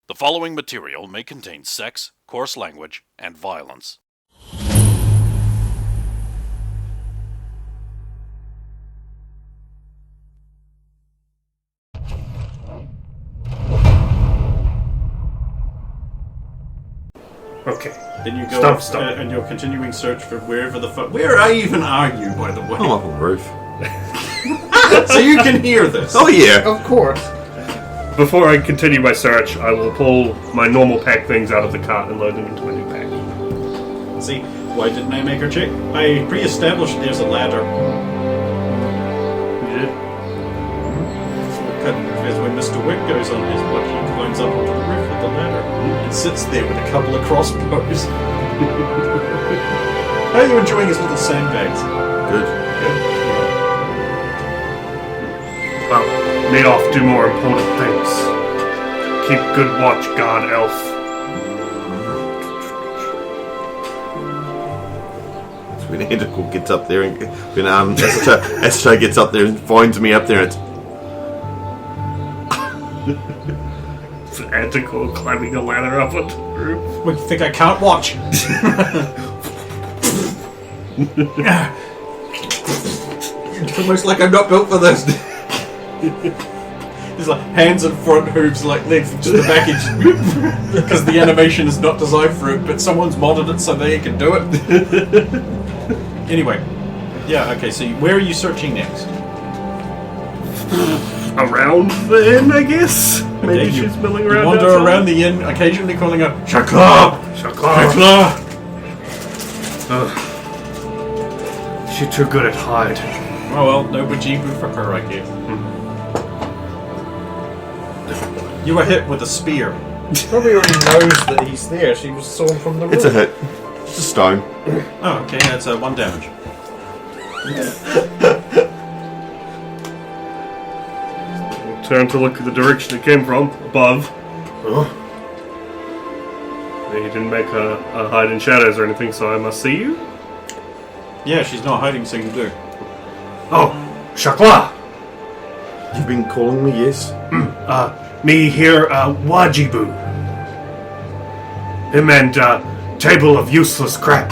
The following material may contain sex, coarse language, and violence. Okay. Then you go Stop. and you're continuing search for wherever the fuck. Where even are you, by the way? I'm up on the roof. So you can hear this. Oh yeah. Of course. Before I continue my search, I will pull my normal pack things out of the cart and load them into a new pack. See, why didn't I make her check? I pre-established there's a ladder. You did? Because when Mr. Wick goes on his watch, he climbs up onto the roof with the ladder and sits there with a couple of crossbows. How are you enjoying his little sandbags? Good. Well, need off do more important things. Keep good watch, God Elf. So when Antical gets up there and when Esther gets up there and finds me up there, it's It's an Antical climbing a ladder up on the roof. What, you think I can't watch? It's almost like I'm not built for this. There's like hands and front hooves, like legs, just the back edge. Because the animation is not designed for it, but someone's modded it so they can do it. Anyway, yeah, okay, so where are you searching next? Around the inn, I guess? Maybe Okay, she's milling around. You wander outside? around the inn, occasionally calling out, Shakla! Shakla! She's too good at hide. Oh well, no Wajibu for her, I guess. You were hit with a spear. She probably already knows that he's there. She was sawn from the roof. it's a hit. It's a stone. Oh, okay, that's 1 damage. Turn to look at the direction it came from, above. You didn't make a hide in shadows or anything, so I must see you? Yeah, she's not hiding, so you do. Oh, Shakla! You've been calling me, yes? Me here, Wajibu. Him and, table of useless crap.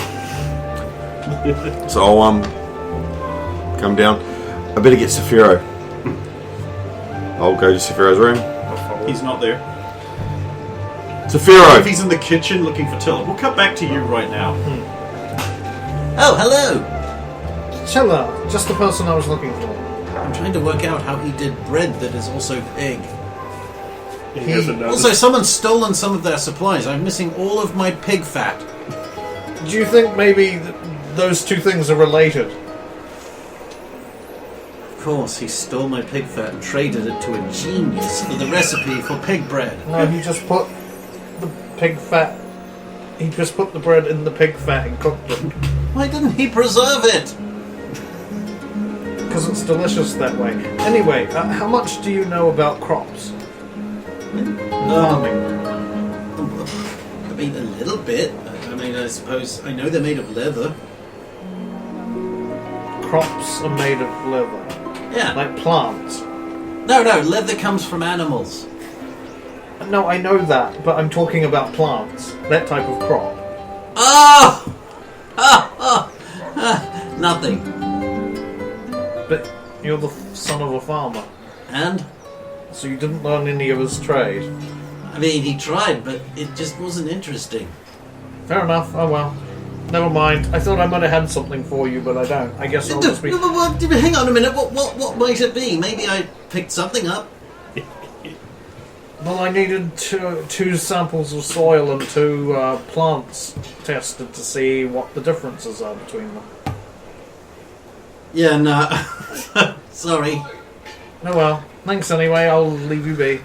So I'll come down. I better get Saphiro. I'll go to Saphiro's room. He's not there. If Saphiro! he's in the kitchen looking for Tilla, we'll cut back to you right now. Oh, hello! Chilla, just the person I was looking for. I'm trying to work out how he did bread that is also egg. He hasn't noticed. Also, someone's stolen some of their supplies. I'm missing all of my pig fat. Do you think maybe those two things are related? Of course, he stole my pig fat and traded it to a genius for the recipe for pig bread. No, he just put the pig fat. He just put the bread in the pig fat and cooked it. Why didn't he preserve it? Because it's delicious that way. Anyway, how much do you know about crops? Farming. I mean, a little bit. I mean, I suppose I know they're made of leather. Crops are made of leather. Yeah. Like plants. No, leather comes from animals. No, I know that, but I'm talking about plants. That type of crop. Oh! Nothing. But you're the son of a farmer, And? so you didn't learn any of his trade. I mean, he tried, but it just wasn't interesting. Fair enough. Oh well. Never mind. I thought I might have had something for you, but I don't. I guess I'll just be... Hang on a minute. What might it be? Maybe I picked something up. Well, I needed two samples of soil and 2 plants tested to see what the differences are between them. Yeah, no. Sorry. Oh well. Thanks anyway. I'll leave you be.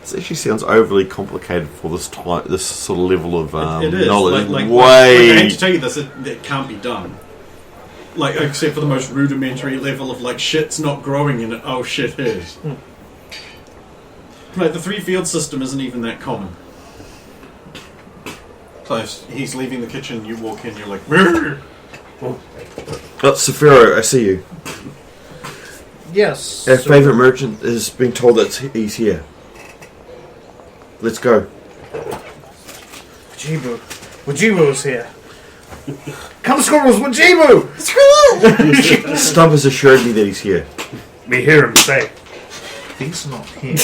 This actually sounds overly complicated for this sort of level of It is. knowledge. Like, I Way. hate to tell you this, it can't be done. Like, except for the most rudimentary level of, like, shit's not growing in it. Oh, shit is. Like, the 3-field system isn't even that common. So if he's leaving the kitchen, you walk in, you're like, "Brrr." Oh, Saphiro, I see you. Yes. Our favourite merchant is being told that he's here. Let's go. Wajibu's here. Come, squirrels, Wajibu! Stump has assured me that he's here. We hear him say. He's not here.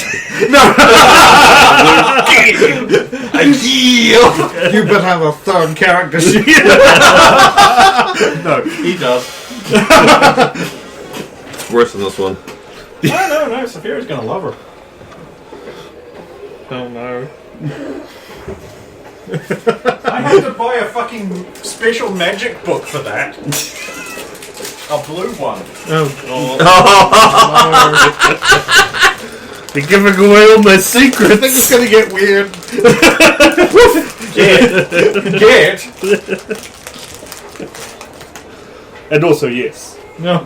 You better have a third character sheet. No, he does. It's worse than this one. No, Saphira's gonna love her. Oh no. I had to buy a fucking special magic book for that. A blue one. Oh god. They're giving away all my secrets. I think it's gonna get weird. Get. And also, yes. No.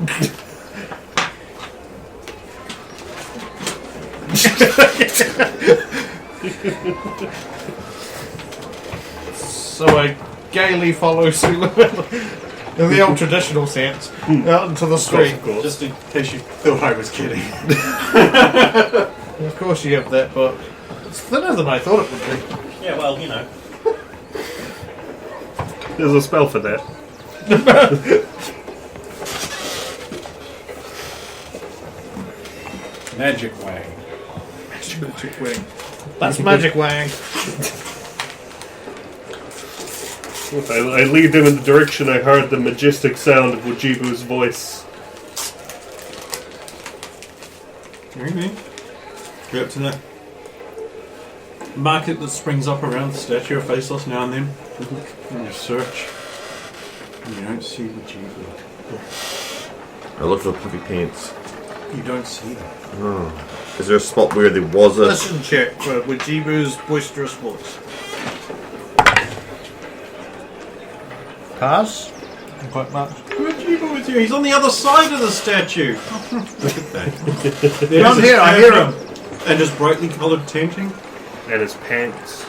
So I gaily follow Sulu in the old traditional sense out into the street. Of course. Just in case you thought I was kidding. Of course you have that book. It's thinner than I thought it would be. Yeah, well, you know. There's a spell for that. Magic Wang. Magic Wang. That's Magic Wang. I lead them in the direction I heard the majestic sound of Wajibu's voice. Maybe. Go up to the market that springs up around the statue of Faceless now and then. And you search. And you don't see Wajibu. I look for the puffy pants. You don't see them. Oh. Is there a spot where there was a... Listen check for Wajibu's boisterous voice. Pass? Quite much. Wajibu is here. He's on the other side of the statue. Look at that. Down here, I hear him. And his brightly coloured tenting. And his pants.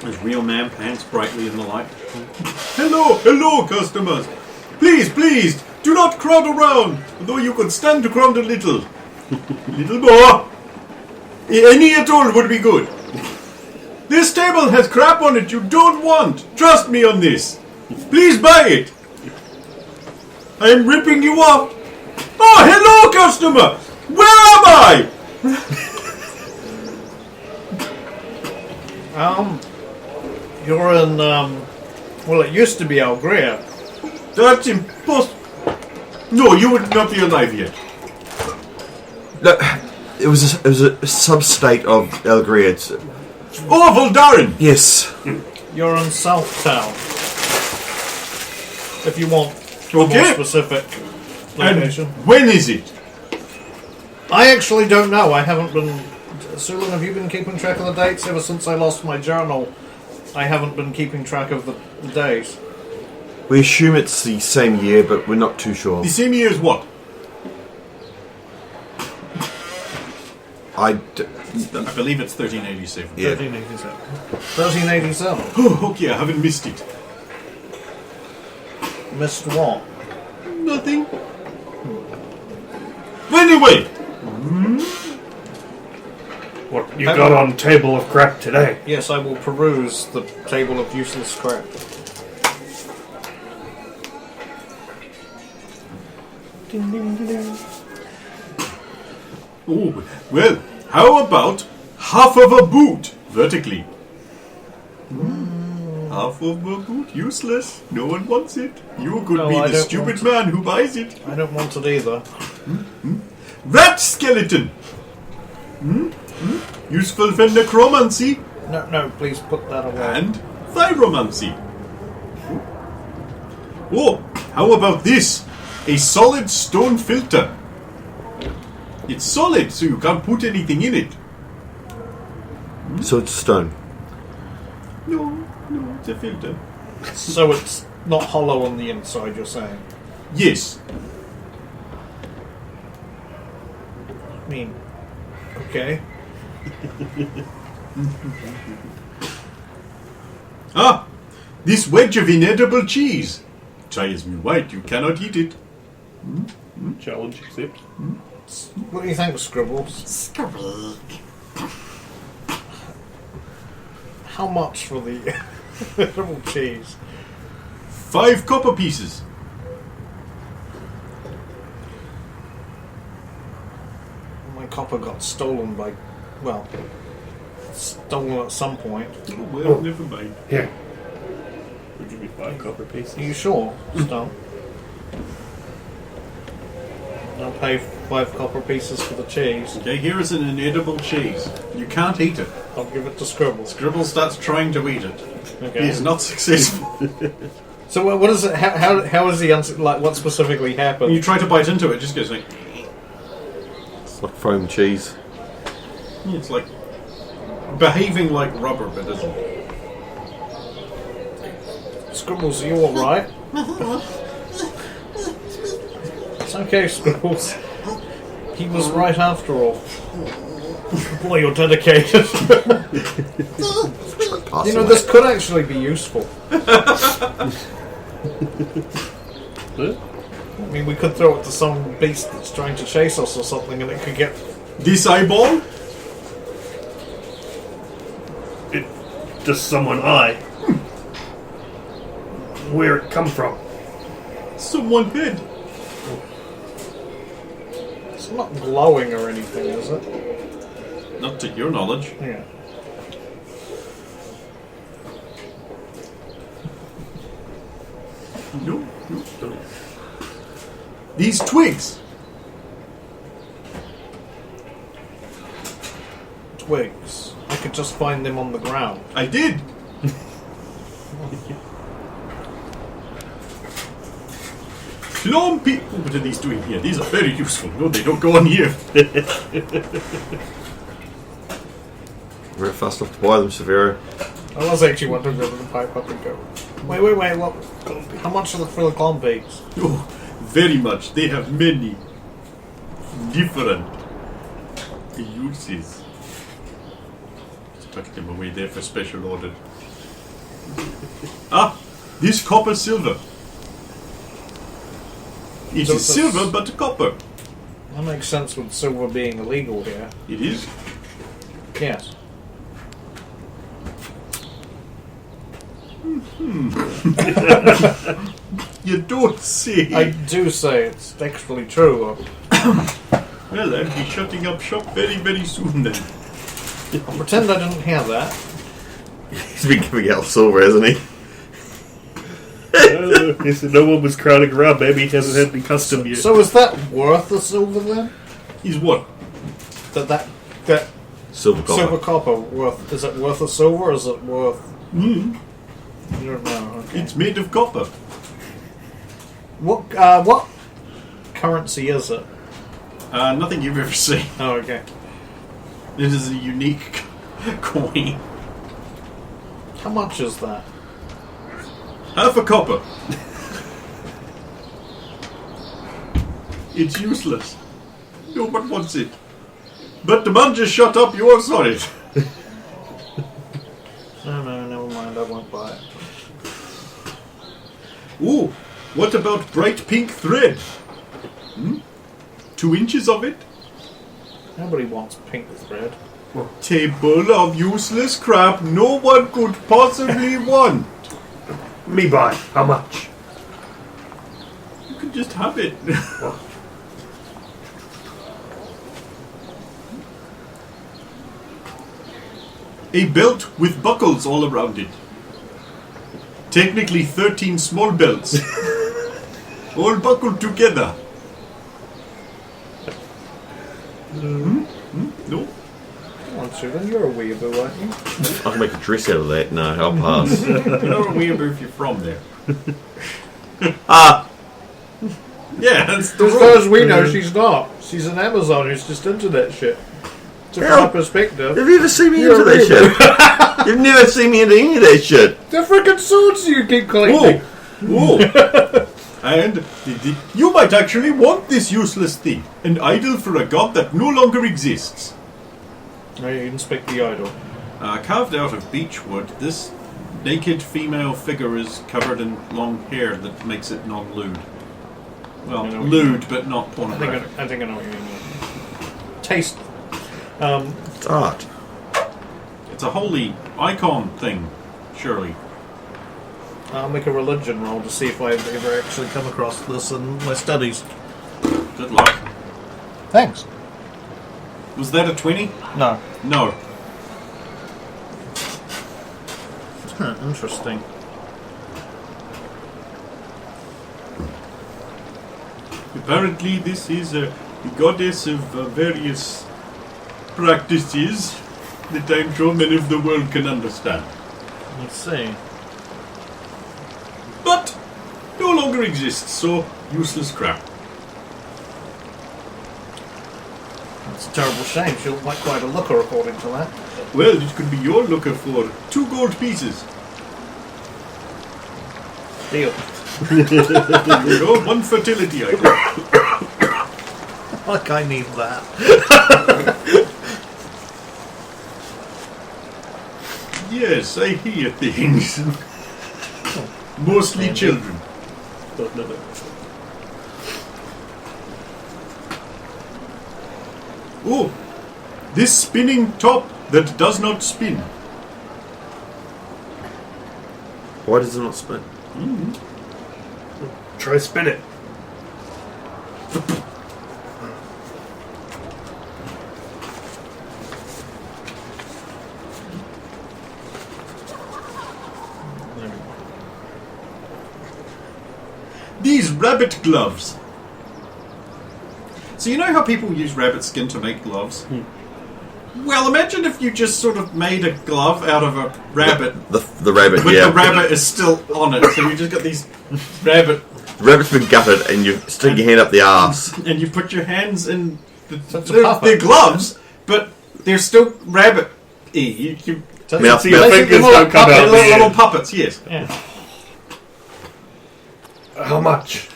His real man pants brightly in the light. Hello, customers. Please, do not crowd around, though you could stand to crowd a little. Little more. Any at all would be good. This table has crap on it you don't want. Trust me on this. Please buy it. I am ripping you off. Oh, hello, customer. Where am I? You're in, well, it used to be Algria. That's impossible. No, you would not be alive yet. No, it was a sub-state of Algria. Oh, Voldaren! Yes. You're in South Town. If you want a Okay. more specific And location. when is it? I actually don't know. I haven't been... Sulan, have you been keeping track of the dates? Ever since I lost my journal, I haven't been keeping track of the days. We assume it's the same year, but we're not too sure. The same year as what? I believe it's 1387. Yeah. 1387. 1387. Oh, okay, I haven't missed it. Missed what? Nothing. Anyway, What you got on table of crap today? Yes, I will peruse the table of useless scrap. oh, well, how about half of a boot vertically? Half of a boot, useless. No one wants it. You could No, be I the don't stupid want man who buys it. I don't want it either. Rat skeleton. Useful for necromancy No, please put that away. and thyromancy. Oh, how about this? A solid stone filter. It's solid, so you can't put anything in it. So it's stone. No, it's a filter. So it's not hollow on the inside, you're saying? Yes. I mean, okay. Ah, this wedge of inedible cheese. Try as me white, you cannot eat it. Challenge accept. What do you think, Scribbles? How much for the edible cheese? 5 copper pieces. My copper got stolen by, well, stolen at some point. Oh, well, never mind. Here. We'll give you 5 copper pieces. Are you sure, Stone? I'll pay 5 copper pieces for the cheese. Okay, here is an inedible cheese. You can't eat it. I'll give it to Scribble. Scribble starts trying to eat it. Okay. He is not successful. So what is it? How is the answer? Like, what specifically When happened? you try to bite into it, it just goes like... It's like foam cheese. It's like behaving like rubber, but isn't. Scribbles, are you alright? It's okay, Scribbles. He was right after all. Boy, you're dedicated. You know, this could actually be useful. I mean, we could throw it to some beast that's trying to chase us or something, and it could get... This eyeball? Just someone eye. Where it come from? Someone hid. It's not glowing or anything, is it? Not to your knowledge. Yeah. No. These twigs. Twigs. I could just find them on the ground. I did. What are these doing here? These are very useful. No, they don't go on here. We're fast enough to buy them, Severo. I was actually wondering whether to pipe up and go. Wait, what? How much are the for the clone beaks? Oh, very much. They have many different uses. Just tuck them away there for special order. This copper silver. It So is silver, but copper. That makes sense with silver being illegal here. It is. Yes. You don't say. I do say it's actually true. Well, I'll be shutting up shop very, very soon then. I'll pretend I didn't hear that. He's been giving out silver, hasn't he? He said no one was crowding around. Maybe he hasn't had any custom yet. So is that worth the silver then? Is what? That Silver copper. silver copper worth? Is it worth a silver? Or is it worth? You don't know. Okay. It's made of copper. What currency is it? Nothing you've ever seen. Oh, okay. It is a unique coin. How much is that? Half a copper. It's useless. No one wants it. But the man just shut up yours on it. No, never mind. I won't buy it. Ooh, what about bright pink thread? 2 inches of it? Nobody wants pink thread. Table of useless crap no one could possibly want. Me buy. How much? You could just have it. A belt with buckles all around it. Technically 13 small belts. All buckled together. No? Come on, Susan, you're a weeaboo, aren't you? I can make a dress out of that. No, I'll pass. You're not a weeaboo if you're from there. Yeah, that's the As rule. far as we know, she's not. She's an Amazon who's just into that shit. To put Hell, a perspective. Have you ever seen me You're into that a shit? You've never seen me into any of that shit. The frickin' swords you keep collecting. Whoa! And you might actually want this useless thing. An idol for a god that no longer exists. Oh, you inspect the idol. Carved out of beech wood, this naked female figure is covered in long hair that makes it non-lewd. Well, I know what lewd, but not I pornographic. think I know what you mean. Taste. It's art. It's a holy icon thing, surely. I'll make a religion roll to see if I've ever actually come across this in my studies. Good luck. Thanks. Was that a 20? No. No. Interesting. Apparently this is a goddess of various practices that I'm sure many of the world can understand. Let's see. But no longer exists, so useless crap. It's a terrible shame. She looked like quite a looker according to that. Well, it could be your looker for 2 gold pieces. Deal. There you go, 1 fertility item. Like I need that. Yes, I hear things. Mostly children. Oh, this spinning top that does not spin. Why does it not spin? Try spin it. These rabbit gloves. So you know how people use rabbit skin to make gloves? Well, imagine if you just sort of made a glove out of a rabbit, The rabbit, but yeah. the rabbit is still on it. So you just got these rabbit, The rabbit's been gutted and you stick your hand up the arse. and you put your hands in So it's a puppet. they're gloves, but they're still rabbit-y. You So Mouth- your mouth- fingers don't come out of the little end. puppets, yes. Yeah. How much?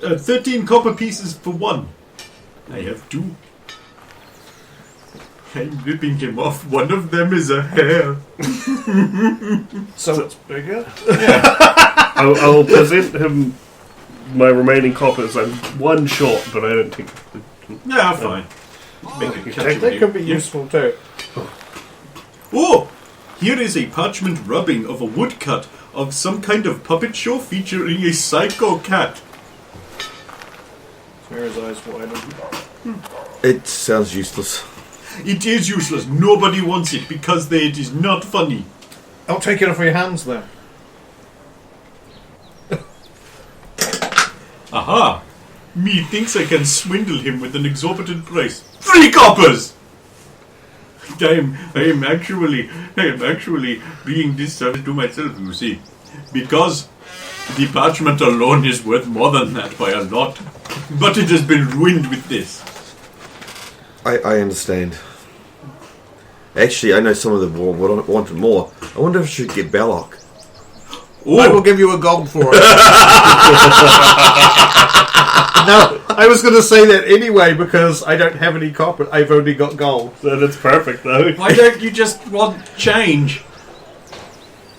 13 copper pieces for 1. I have 2. I'm ripping him off. One of them is a hair. So it's bigger? I will present him my remaining coppers. I'm 1 short, but I don't think. Yeah, fine. Make a catch That of could be you. useful too. Oh! Here is a parchment rubbing of a woodcut of some kind of puppet show featuring a psycho cat. Mirror's eyes widen. It sounds useless. It is useless. Nobody wants it because it is not funny. I'll take it off your hands then. Aha! Methinks I can swindle him with an exorbitant price. 3 coppers! I am actually being disservice to myself, you see. Because the parchment alone is worth more than that by a lot. But it has been ruined with this. I understand. Actually, I know some of the world wanted more. I wonder if I should get Belloc. I will give you a gold for it. No, I was going to say that anyway because I don't have any copper. I've only got gold. So that's perfect, though. Why don't you just want change?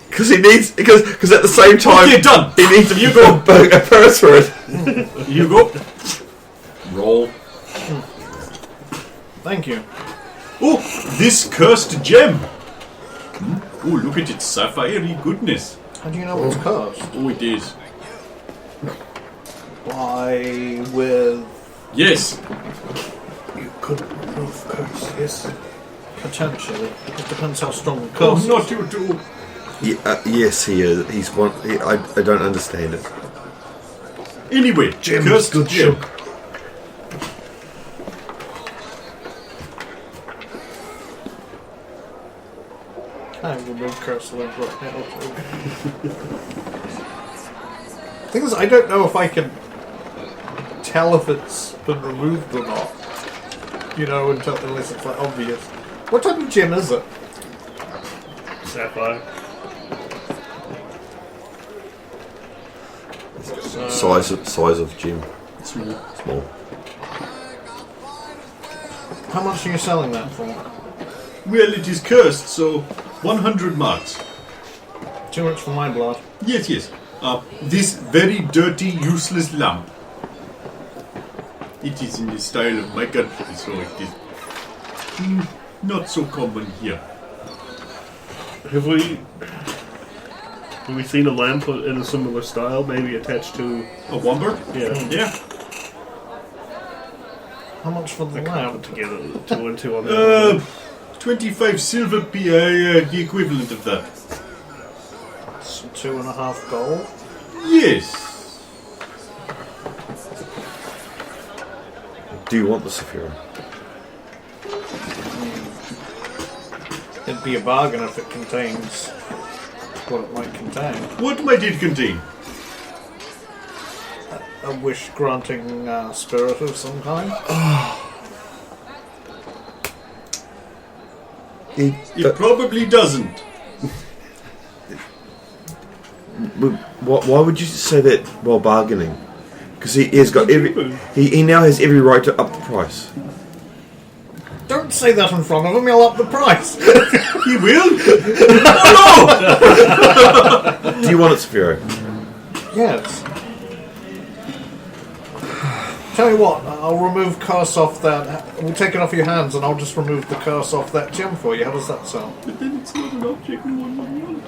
Because he needs... Because at the same time... Okay, done. He needs a, You go. a purse for it. You go. Roll. Thank you. Oh, this cursed gem. Oh, look at its sapphire-y goodness. How do you know what's cursed? Oh, it is. Why, with... Yes. You could remove curse, yes. Potentially. It depends how strong the Oh, curse not you too. Yes, he is. He's one... I don't understand it. Anyway, Gem cursed is good gem. show. I will remove curse lens right now. Thing is, I don't know if I can tell if it's been removed or not. You know, unless it's like obvious. What type of gem is it? Sapphire. Size of gem. Small. How much are you selling that for? Well, it is cursed, so 100 marks. Too much for my blood. Yes, yes. This very dirty, useless lamp. It is in the style of my country, so it is not so common here. Have we seen a lamp in a similar style, maybe attached to... A womber? Yeah. Yeah. How much for the I can't lamp? put together the 2 and 2 on that. 25 silver PI, the equivalent of that. It's 2.5 gold. Yes. Do you want the Saphira? It'd be a bargain if it contains what it might contain. What might it contain? A wish-granting spirit of some kind. It probably doesn't. Why would you say that while bargaining? Because he has got he now has every right to up the price. Don't say that in front of him, he'll up the price. He will? Do you want it, Saphira? Yes. Tell you what, I'll remove curse off that. We'll take it off your hands and I'll just remove the curse off that gem for you. How does that sound? But then it's not an object no one would want.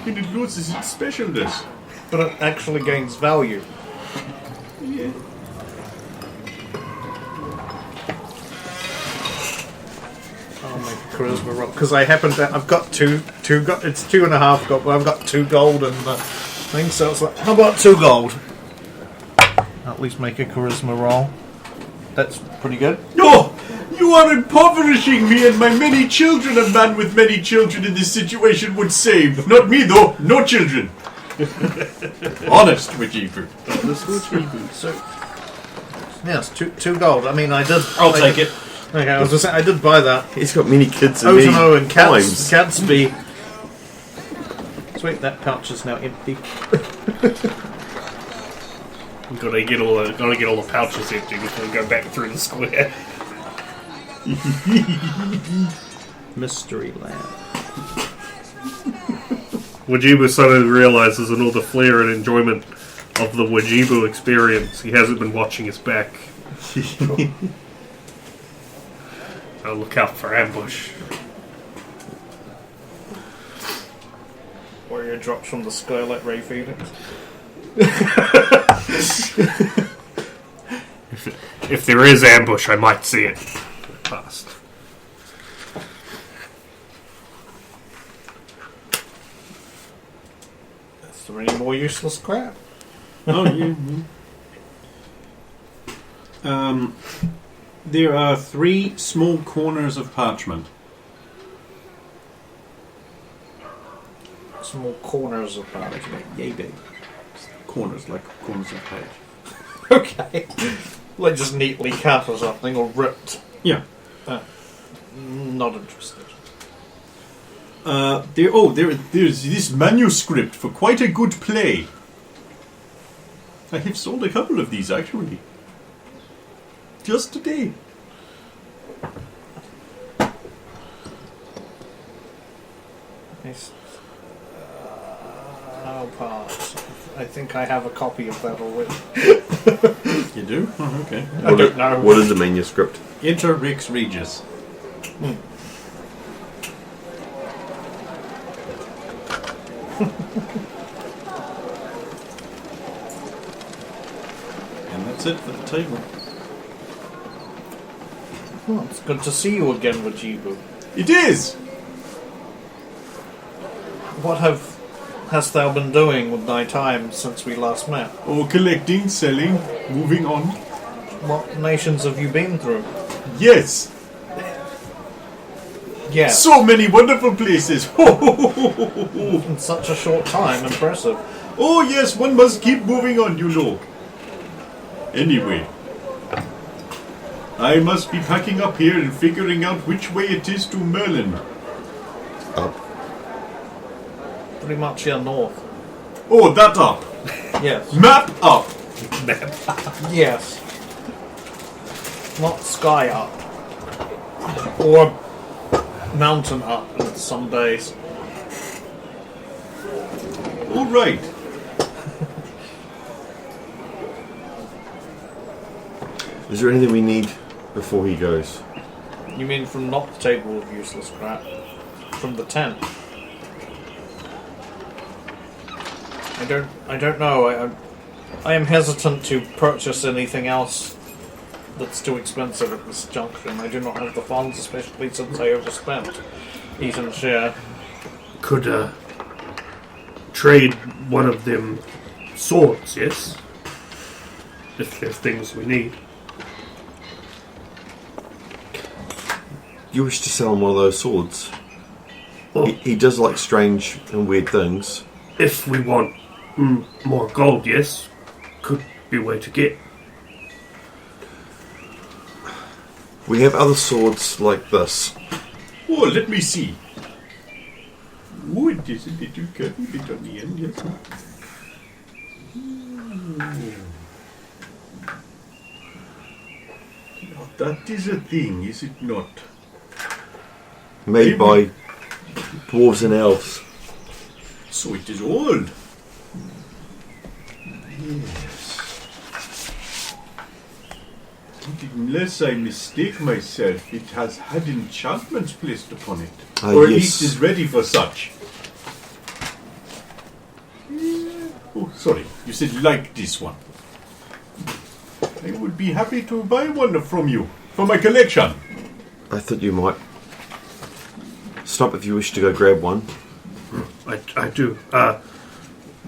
And it loses its specialness. But it actually gains value. Yeah. I'll make a charisma roll. Because I happen to. I've got two gold. It's 2.5 gold, but I've got 2 gold and thing, so it's like, how about 2 gold? At least make a charisma roll. That's pretty good. No! You are impoverishing me and my many children. A man with many children in this situation would save. Not me, though. No children. Honest, Wajibu. So, yes, two gold. I mean, I did. I'll take it. Okay, I was just saying, I did buy that. He's got many kids and many Otomo and times. Catsby. Sweet, that pouch is now empty. Gotta get all the pouches empty before we go back through the square. Mystery lamp. Wajibu suddenly realizes in all the flair and enjoyment of the Wajibu experience, he hasn't been watching his back. I'll look out for ambush. Warrior drops from the sky like Ray Phoenix. If there is ambush, I might see it past. Is there any more useless crap? Oh, yeah. There are 3 small corners of parchment. Small corners of parchment. Yay big. Corners, like corners of page. Okay. Like just neatly cut or something, or ripped. Yeah. Not interested. There's this manuscript for quite a good play. I have sold a couple of these, actually. Just today. Nice. I'll pass. I think I have a copy of that already. You do? Oh, okay. I don't know. What is the manuscript? Inter Rex Regis. And that's it for the table. Oh, it's good to see you again, Wajibu. It is! What hast thou been doing with thy time since we last met? Oh, collecting, selling, moving on. What nations have you been through? Yes! Yes. So many wonderful places! In such a short time, impressive. Oh yes, one must keep moving on, you know. Anyway, I must be packing up here and figuring out which way it is to Merlin. Up. Pretty much here north. Oh, that up. Yes. Map up. Yes. Not sky up. Or mountain up in some days. All right. Is there anything we need before he goes? You mean from not the table of useless crap? From the tent? I don't know. I am hesitant to purchase anything else that's too expensive at this junction. I do not have the funds, especially since I overspent Eaton's share. Could trade one of them swords, yes? If there's things we need. You wish to sell him one of those swords? Well, He does like strange and weird things. if we want more gold, yes, could be a way to get. We have other swords like this. Oh, let me see. Oh, it is a little curvy bit on the end, yes. Now, that is a thing, is it not? Made by dwarves and elves. So it is old. Yes. Unless I mistake myself, it has had enchantments placed upon it. Or at least is ready for such. Oh, sorry. You said like this one. I would be happy to buy one from you for my collection. I thought you might. Stop if you wish to go grab one. I do.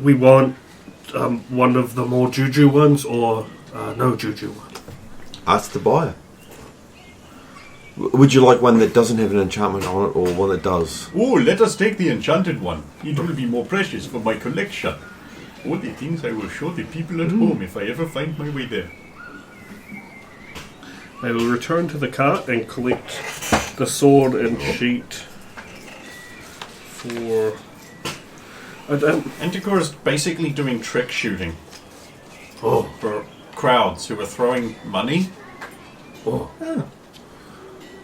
We want one of the more juju ones or no juju one. Ask the buyer. Would you like one that doesn't have an enchantment on it or one that does? Oh, let us take the enchanted one. It will be more precious for my collection. All the things I will show the people at home if I ever find my way there. I will return to the cart and collect the sword and sheet for... Anticore is basically doing trick shooting Oh, for crowds who are throwing money. oh.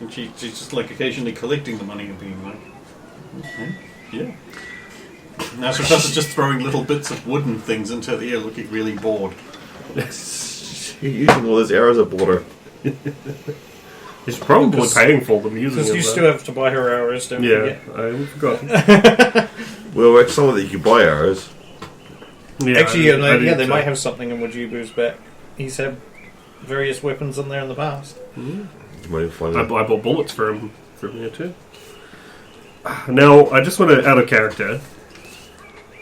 And she's just like occasionally collecting the money and being like, okay, yeah. Now Professor's just throwing little bits of wooden things into the air looking really bored. He's using all his arrows of water. He's probably Because- paying for them using Because it. you though. still have to buy her arrows, don't Yeah, forget. I forgot. Well, it's some of that you can buy arrows. Yeah, Actually, I they did, might have something in Wajibu's back. He's had various weapons in there in the past. You might even find I them. bought bullets from here too. Now, I just want to out of character.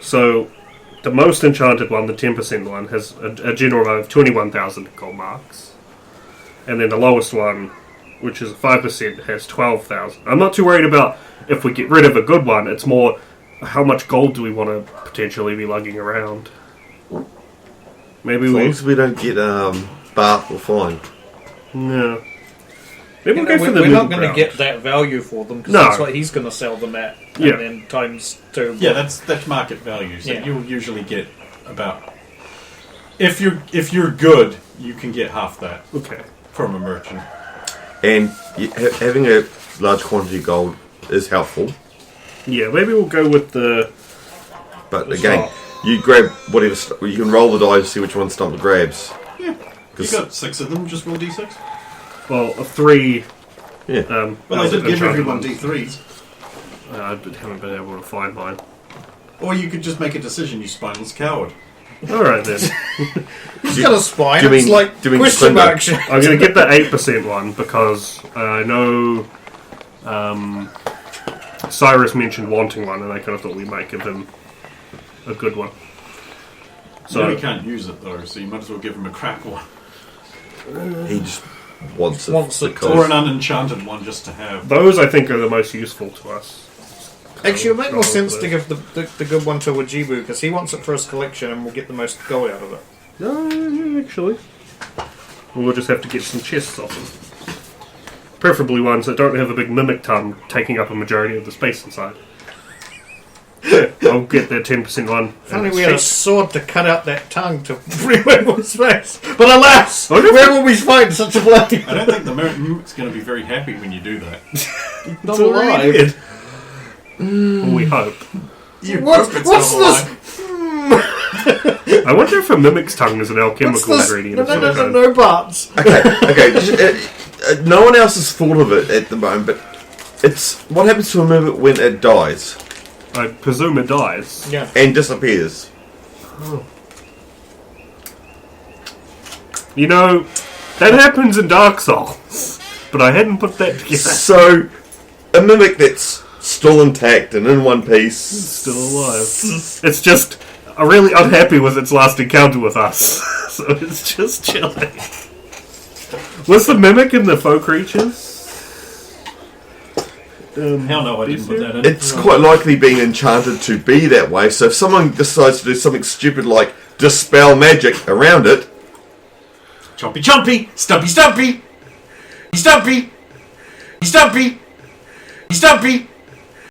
So, the most enchanted one, the 10% one, has a general amount of 21,000 gold marks. And then the lowest one, which is 5%, has 12,000. I'm not too worried about if we get rid of a good one. It's more, how much gold do we want to potentially be lugging around? Maybe As long we... as we don't get Bath, we're fine. No. Maybe we'll go for We're the not middle going to ground. get that value for them because No. that's what he's going to sell them at. And Yeah. then times 2. Yeah, that's market value. So Yeah. you'll usually get about... If you're good, you can get half that Okay. from a merchant. And having a large quantity of gold is helpful. Yeah, maybe we'll go with the... But That's again, right. you grab whatever. You can roll the dice, see which one Stump grabs. Yeah. You 'Cause- got 6 of them, just roll d6. Well, a 3... Yeah. Well, I did give enchanted everyone ones. d3s. I haven't been able to find mine. Or you could just make a decision, you spineless coward. Alright then. He's got a spine. do you It's mean- like do you mean question Splendor? mark shit. I'm going to get the 8% one because I know Cyrus mentioned wanting one and I kind of thought we might give him a good one. So So, we can't use it though, so you might as well give him a crap one. He just wants it. Wants it because- Or an unenchanted one just to have. those I think are the most useful to us. Actually, it would make more sense to Probably. give the good one to Wajibu because he wants it for his collection and we'll get the most gold out of it. No, actually. We'll just have to get some chests off them. Preferably ones that don't have a big mimic tongue taking up a majority of the space inside. I'll get that 10% one. If only and we had a cheap. sword to cut out that tongue to bring away more space. But alas, Oh, no. where will we find such a blade? I don't think the mimic's going to be very happy when you do that. Not It's already alive. dead. Well, we hope. You What's hope it's this? not alive. I wonder if a mimic's tongue is an What's alchemical this? ingredient. No, of some kind. no parts. Okay. No one else has thought of it at the moment, but it's what happens to a mimic when it dies I presume it dies. Yeah. and disappears. You know, that happens in Dark Souls, but I hadn't put that together. So, a mimic that's still intact and in one piece. Still alive. It's just really unhappy with its last encounter with us, so it's just chilling. Was the mimic in the folk creatures? Hell no, I didn't put that in. It's quite likely been enchanted to be that way, so if someone decides to do something stupid like dispel magic around it, Chompy chompy! Stumpy stumpy! Stumpy! Stumpy! Stumpy!